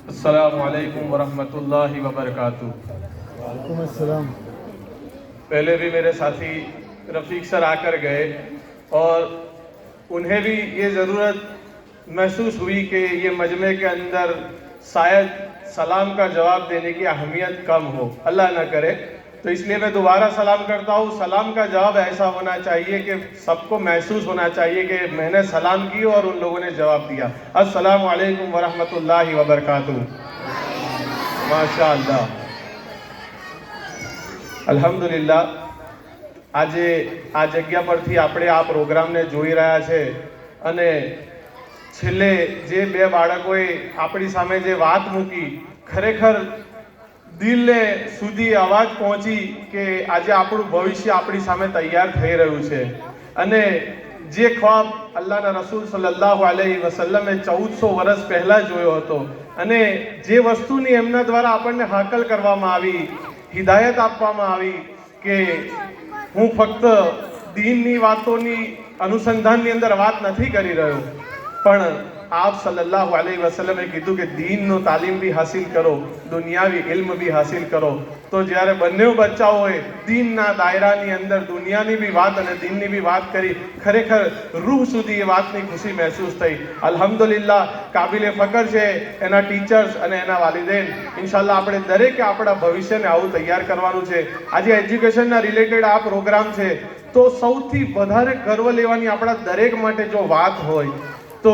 अस्सलामुअलैकुम वरहमतुल्लाहि वबरकातुह। वालेकुम अस्सलाम। पहले भी मेरे साथी रफ़ीक सर आकर गए और उन्हें भी ये ज़रूरत महसूस हुई कि ये मजमे के अंदर शायद सलाम का जवाब देने की अहमियत कम हो, अल्लाह ना करे। तो इसलिए मैं दोबारा सलाम करता हूँ। सलाम का जवाब ऐसा होना चाहिए कि सबको महसूस होना चाहिए कि मैंने सलाम की और उन लोगों ने जवाब दिया। अस्सलामु अलैकुम वरहमतुल्लाहि वबरकातुह। माशाअल्लाह, અલ્હમ્દુલિલ્લાહ। આજે આ જગ્યા પરથી આપણે આ પ્રોગ્રામને જોઈ રહ્યા છે અને છેલ્લે જે બે બાળકોએ આપણી સામે જે વાત મૂકી, ખરેખર દિલને સુધી અવાજ પહોંચી કે આજે આપણું ભવિષ્ય આપણી સામે તૈયાર થઈ રહ્યું છે અને જે ખ્વાબ અલ્લાહના રસૂલ સલ્લલ્લાહુ અલૈહિ વસલ્લમે 1400 વર્ષ પહેલાં જોયો હતો અને જે વસ્તુની એમના દ્વારા આપણને હાકલ કરવામાં આવી, હિદાયત આપવામાં આવી કે હું ફક્ત દીનની વાતોની અનુસંધાનની અંદર વાત નથી કરી રહ્યો, પણ આપ સલ્લલ્લાહુ અલૈહિ વસલ્લમે કીધું કે દીનનો તાલીમ બી હાસિલ કરો, દુનિયાવી ઇલ્મ બી હાસિલ કરો। તો જ્યારે બંને બચ્ચાઓએ દીનના દાયરાની અંદર દુનિયાની બી વાત અને દીનની બી વાત કરી, ખરેખર રૂહ સુધી એ વાતની ખુશી મહેસૂસ થઈ। અલ્હમ્દુલિલ્લાહ, કાબિલે ફકર છે એના ટીચર્સ અને એના વાલિદેન। ઇન્શાલ્લાહ આપણે દરેકે આપણા ભવિષ્યને આવું તૈયાર કરવાનું છે। આજે એજ્યુકેશનના રિલેટેડ આ પ્રોગ્રામ છે, તો સૌથી વધારે ગર્વ લેવાની આપણા દરેક માટે જો વાત હોય તો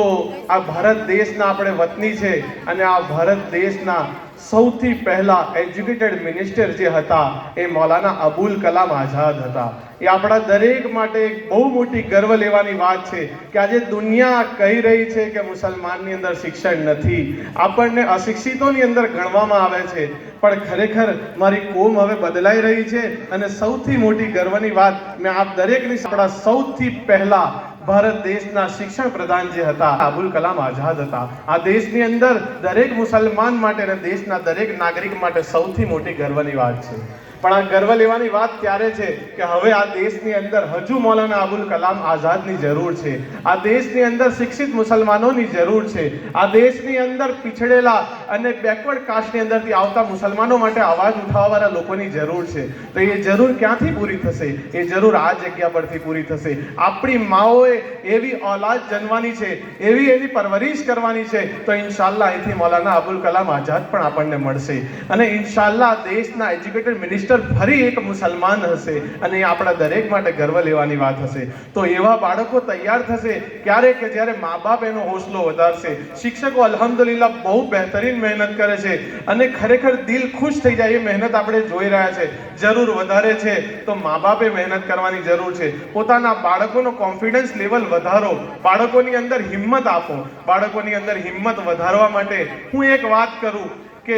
આ ભારત દેશના આપણે વતની છે અને આ ભારત દેશના સૌથી પહેલા એજ્યુકેટેડ મિનિસ્ટર જે હતા એ મૌલાના અબુલ કલામ આઝાદ હતા। એ આપણા દરેક માટે એક બહુ મોટી ગર્વ લેવાની વાત છે કે આજે દુનિયા કહી રહી છે કે મુસલમાનની અંદર શિક્ષણ નથી, આપણને અશિક્ષિતોની અંદર ગણવામાં આવે છે, પણ ખરેખર મારી કોમ હવે બદલાઈ રહી છે અને સૌથી મોટી ગર્વની વાત મેં આપ દરેકની આપણા સૌથી પહેલા ભારત દેશના શિક્ષણ પ્રધાન જે હતા અબુલ કલામ આઝાદ હતા। આ દેશની અંદર દરેક મુસલમાન માટે અને દેશના દરેક નાગરિક માટે સૌથી મોટી ગર્વની વાત છે। પણ આ ગર્વ લેવાની વાત ત્યારે છે કે હવે આ દેશની અંદર હજુ મૌલાના અબુલ કલામ આઝાદની જરૂર છે, આ દેશની અંદર શિક્ષિત મુસલમાનોની જરૂર છે, આ દેશની અંદર પીછડેલા અને બેકવર્ડ કાસ્ટની અંદરથી આવતા મુસલમાનો માટે અવાજ ઉઠાવવાવાળા લોકોની જરૂર છે। તો એ જરૂર ક્યાંથી પૂરી થશે? એ જરૂર આ જગ્યા પરથી પૂરી થશે। આપણી માઓએ એવી औलाद જન્મવાની છે, એવી એની પરવરિશ કરવાની છે, તો ઇન્શાલ્લાહ અહીંથી મૌલાના અબુલ કલામ આઝાદ પણ આપણને મળશે અને ઇન્શાલ્લાહ દેશના એજ્યુકેટેડ મિનિસ્ટર ફરી એક મુસલમાન હશે અને એ આપણા દરેક માટે ગર્વ લેવાની વાત હશે। તો એવા બાળકો તૈયાર થશે ક્યારે કે જ્યારે મા બાપ એનો હોસલો વધારશે। શિક્ષકો અલ્હમ્દુલિલ્લાહ બહુ બહેતરીન મહેનત કરે છે અને ખરેખર દિલ ખુશ થઈ જાય, એ મહેનત આપણે જોઈ રહ્યા છે। જરૂર વધારે છે તો મા બાપે મહેનત કરવાની જરૂર છે। પોતાના બાળકોનો કોન્ફિડન્સ લેવલ વધારો, બાળકોની અંદર હિંમત આપો। બાળકોની અંદર હિંમત વધારવા માટે હું એક વાત કરું કે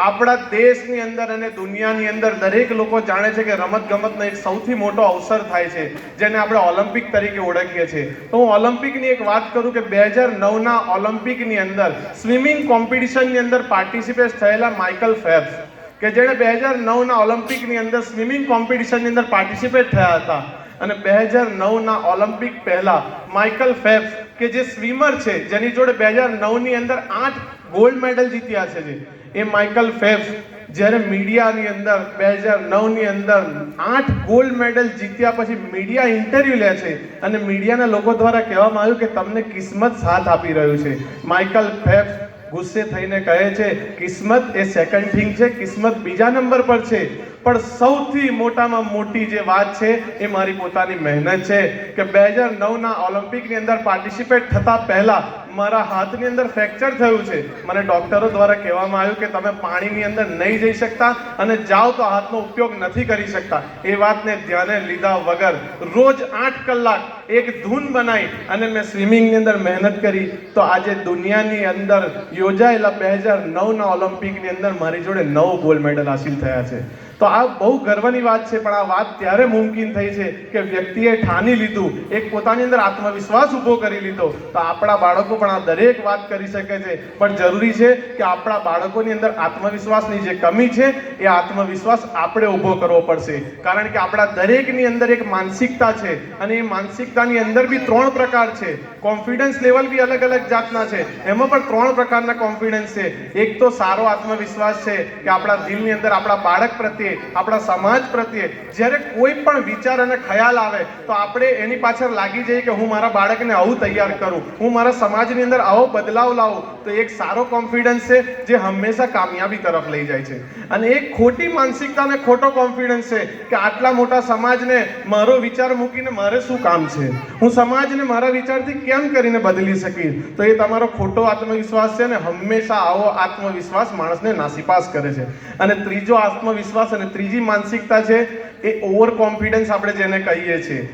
આપણા દેશની અંદર અને દુનિયાની અંદર દરેક લોકો જાણે છે કે રમત ગમતનો એક સૌથી મોટો અવસર થાય છે જેને આપણે ઓલિમ્પિક તરીકે ઓળખીએ છીએ। તો હું ઓલિમ્પિકની એક વાત કરું કે 2009ના ઓલિમ્પિકની અંદર સ્વિમિંગ કોમ્પિટિશનની અંદર પાર્ટિસિપેટ થયેલા માઇકલ ફેલ્પ્સ કે જેણે 2009ના ઓલિમ્પિકની અંદર સ્વિમિંગ કોમ્પિટિશનની અંદર પાર્ટિસિપેટ થયા હતા અને 2009ના ઓલિમ્પિક પહેલા માઇકલ ફેલ્પ્સ કે જે સ્વિમર છે જેની જોડે 2009ની અંદર 8 ગોલ્ડ મેડલ જીત્યા છે, એ માઇકલ ફેલ્પ્સ જ્યારે મીડિયાની અંદર 2009ની અંદર 8 ગોલ્ડ મેડલ જીત્યા પછી મીડિયા ઇન્ટરવ્યૂ લે છે અને મીડિયાના લોકો દ્વારા કહેવામાં આવ્યું કે તમને કિસ્મત સાથ આપી રહ્યું છે। માઇકલ ફેલ્પ્સ ગુસ્સે થઈને કહે છે કિસ્મત એ સેકન્ડ થિંગ છે, કિસ્મત બીજા નંબર પર છે, પણ સૌથી મોટામાં મોટી જે વાત છે એ મારી પોતાની મહેનત છે કે 2009ના ઓલિમ્પિકની અંદર પાર્ટિસિપેટ થતા પહેલા મારા હાથની અંદર ફ્રેક્ચર થયું છે। મને ડોક્ટરો દ્વારા કહેવામાં આવ્યું કે તમે પાણીની અંદર નહીં જઈ શકતા અને જાઓ તો હાથનો ઉપયોગ નથી કરી શકતા। એ વાતને ધ્યાને લીધા વગર રોજ 8 કલાક એક ધૂન બનાવી અને મેં સ્વિમિંગની અંદર મહેનત કરી, તો આજે દુનિયાની અંદર યોજાયેલા 2009ના ઓલિમ્પિકની અંદર મારી જોડે 9 ગોલ્ડ મેડલ હાસિલ થયા છે। તો આ બહુ ગર્વની વાત છે, પણ આ વાત ત્યારે મુમકિન થઈ છે કે વ્યક્તિએ ઠાની લીધું, એક પોતાની અંદર આત્મવિશ્વાસ ઊભો કરી લીધો. તો આપણા બાળકો પણ આ દરેક વાત કરી શકે છે, પણ જરૂરી છે કે આપણા બાળકોની અંદર આત્મવિશ્વાસની જે કમી છે એ આત્મવિશ્વાસ આપણે ઊભો કરવો પડશે. કારણ કે આપણા દરેકની અંદર એક માનસિકતા છે, અને એ માનસિકતાની અંદર બી 3 પ્રકાર છે. કોન્ફિડન્સ લેવલ બી અલગ અલગ જાતના છે, એમાં પણ 3 પ્રકારના કોન્ફિડન્સ છે. એક તો સારો આત્મવિશ્વાસ છે કે આપણા દિલની અંદર આપણા બાળક પ્રત્યે, આપણા સમાજ પ્રત્યે જ્યારે કોઈ પણ વિચાર અને ખ્યાલ આવે તો આપણે એની પાછળ લાગી જઈએ કે હું મારા બાળકને આવું તૈયાર કરું, હું મારા સમાજની અંદર આવો બદલાવ લાવું. તો એક સારો કોન્ફિડન્સ છે જે હંમેશા કામયાબી તરફ લઈ જાય છે. અને એક ખોટી માનસિકતા અને ખોટો કોન્ફિડન્સ છે કે આટલા મોટા સમાજને મારો વિચાર મૂકીને મારે શું કામ છે, હું સમાજને મારા વિચારથી કેમ કરીને બદલી શકીશ. તો એ તમારો ખોટો આત્મવિશ્વાસ છે, અને હંમેશા આવો આત્મવિશ્વાસ માણસને નાસીપાસ કરે છે. અને ત્રીજો આત્મવિશ્વાસ અને ત્રીજી માનસિકતા છે એ ઓવર કોન્ફિડન્સ આપણે જેને કહીએ છીએ.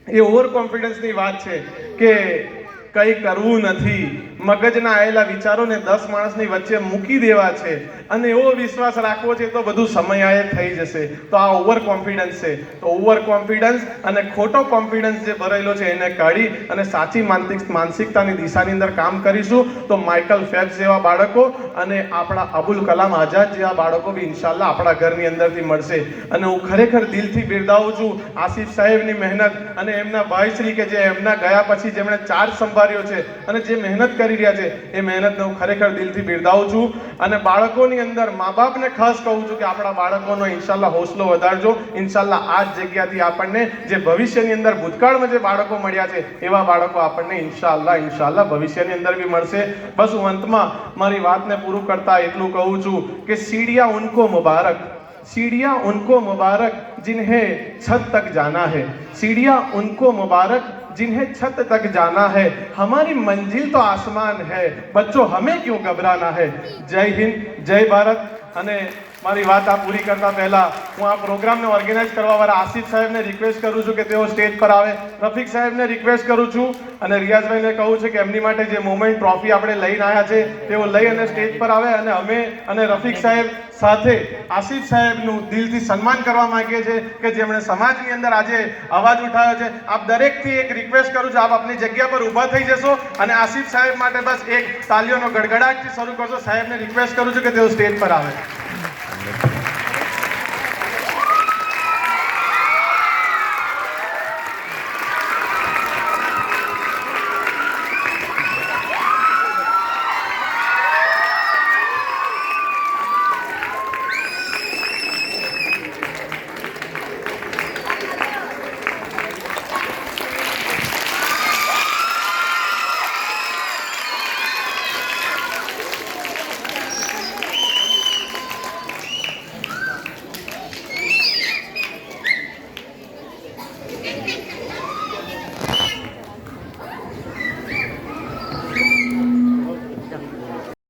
એ ઓવર કોન્ફિડન્સની વાત છે કે કંઈ કરવું નથી, મગજના આવેલા વિચારોને 10 માણસની વચ્ચે મૂકી દેવા છે અને એવો વિશ્વાસ રાખવો છે તો બધું સમયાએ થઈ જશે. તો આ ઓવર કોન્ફિડન્સ છે. તો ઓવર કોન્ફિડન્સ અને ખોટો કોન્ફિડન્સ જે ભરેલો છે એને કાઢી અને સાચી માનસિકતાની દિશાની અંદર કામ કરીશું તો માઇકલ ફેલ્પ્સ જેવા બાળકો અને આપણા અબુલ કલામ આઝાદ જેવા બાળકો બી ઇન્શાલ્લાહ આપણા ઘરની અંદરથી મળશે. અને હું ખરેખર દિલથી બિરદાવું છું આસિફ સાહેબની મહેનત અને એમના ભાઈશ્રી કે જે એમના ગયા પછી જેમણે ચાર્જ સંભાળ્યો છે અને જે મહેનત કરી રહ્યા છે એ મહેનતને હું ખરેખર દિલથી બિરદાવું છું. અને બાળકોની અંદર મા બાપને ખાસ કહું છું કે આપણા બાળકોનો ઇન્શાલ્લાહ હોસલો વધારજો. ઇન્શાલ્લાહ આ જ જગ્યાથી આપણને જે ભવિષ્યની અંદર ભૂતકાળમાં જે બાળકો મળ્યા છે એવા બાળકો આપણને ઇન્શાલ્લાહ ભવિષ્યની અંદર બી મળશે. બસ હું અંતમાં મારી વાતને પૂરું કરતા એટલું કહું છું કે સીડિયા ઉनको મુબારક, सीढ़ियाँ उनको मुबारक जिन्हें छत तक जाना है, सीढ़ियाँ उनको मुबारक जिन्हें छत तक जाना है, हमारी मंजिल तो आसमान है, बच्चों हमें क्यों घबराना है. जय हिंद, जय भारत. અને મારી વાત આ પૂરી કરતા પહેલા હું આ પ્રોગ્રામને ઓર્ગેનાઇઝ કરવાવાળા આસિફ સાહેબને રિક્વેસ્ટ કરું છું કે તેઓ સ્ટેજ પર આવે. રફીક સાહેબને રિક્વેસ્ટ કરું છું અને રિયાઝભાઈને કહું છું કે એમની માટે જે મોમેન્ટ ટ્રોફી આપણે લઈને આવ્યા છે તેઓ લઈ અને સ્ટેજ પર આવે. અને અમે અને રફીક સાહેબ સાથે આસિફ સાહેબનું દિલથી સન્માન કરવા માંગીએ છીએ કે જેમણે સમાજની અંદર આજે અવાજ ઉઠાવ્યો છે. આપ દરેકથી એક રિક્વેસ્ટ કરું છું, આપ આપની જગ્યા પર ઊભા થઈ જશો અને આસિફ સાહેબ માટે બસ એક તાલીઓનો ગડગડાટથી શરૂ કરશો. સાહેબને રિક્વેસ્ટ કરું છું કે તેઓ સ્ટેજ પર આવે.